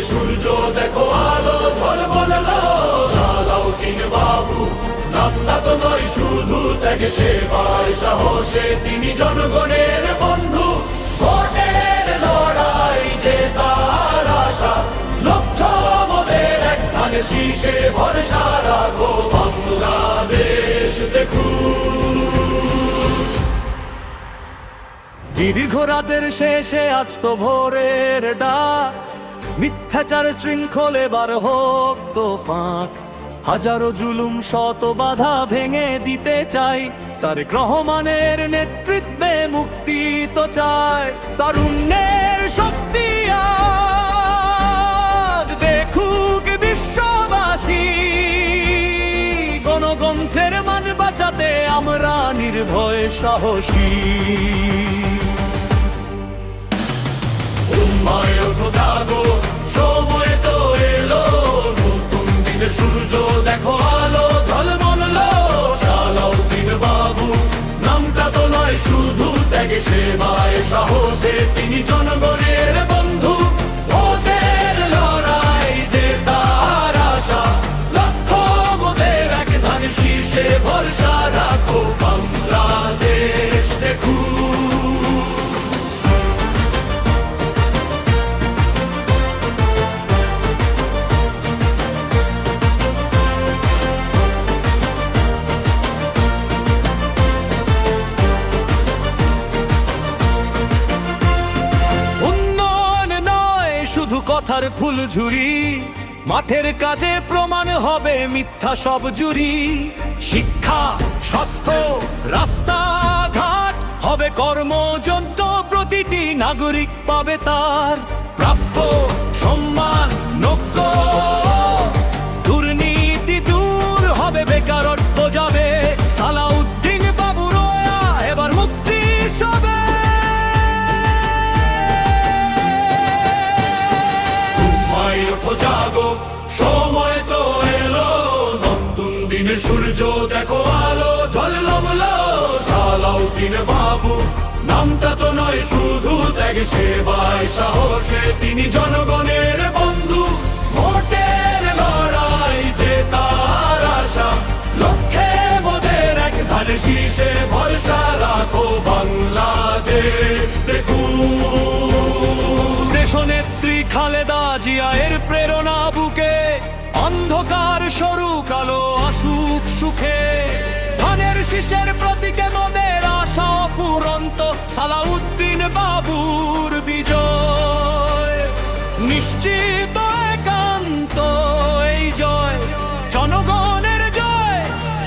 সূর্য দেখো আলো ঝলমলো। সালাউদ্দিন বাবু নামটা তো নয় শুধু ত্যাগে সেবায় সাহসে তিনি জনগণের বন্ধু। ভোটের লড়াই জেতার আশা, লক্ষ্য মোদের এক ধানে শীষে ভরসা রাখো। বাংলাদেশ দেখুন। দীর্ঘ রাতের শেষে আজ তো ভোরের ডাক, মিথ্যাচার শৃঙ্খল এবার হোক তো ফাঁক। হাজারো জুলুম শত বাধা ভেঙে দিতে চাই, তারেক রহমানের নেতৃত্বে মুক্তি তো চাই। তারুণ্যের শক্তি আজ দেখুক বিশ্ববাসী, গণতন্ত্রের মান বাঁচাতে আমরা নির্ভয় সাহসী। উম্মায় ওঠো জাগো, সময় তো এলো, নতুন দিনের সূর্য দেখো আলো ঝলমলো। সালাউদ্দিন বাবু নামটা তো নয় শুধু ত্যাগে সেবায় সাহসে তিনি জনগণের বন্ধু। ভোটের লড়াই জেতার আশা, লক্ষ্য মোদের এক ধানের শীষে ভরসা রাখো। বাংলাদেশ দেখুন। কথার ফুলঝুরি, মাঠের কাজে প্রমাণ হবে মিথ্যা সব জুরি। শিক্ষা, স্বাস্থ্য, রাস্তাঘাট হবে কর্মযন্ত্র, প্রতিটি নাগরিক পাবে তার প্রাপ্য সম্মান যোগ্য। দুর্নীতি দূর হবে, বেকারত্ব যাবে। সালাউদ্দিন বাবু রয়া এবার মুক্তি সবে। ওঠো জাগো, সময় তো এলো, নতুন দিনের সূর্য দেখো আলো ঝলমলো। সালাউদ্দিন বাবু নামটা তো নয় শুধু ত্যাগে সেবায় সাহসে তিনি জনগণের বন্ধু। ভোটের লড়াই জেতার আশা, লক্ষ্যে মোদের এক ধানে শীষে ভরসা রাখো। বাংলাদেশ দেখুন। দেশনেত্রী খালেদা জিয়া এর প্রেরণা বুকে, অন্ধকার সরুক আলো আসুক সুখে। ধানের শীষের প্রতীকে মোদের আশা অফুরন্ত, সালাউদ্দিন বাবুর বিজয় নিশ্চিত একান্ত। এই জয় জনগণের জয়,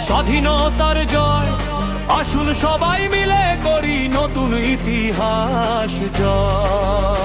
স্বাধীনতার জয়। আসুন সবাই মিলে করি নতুন ইতিহাস জয়।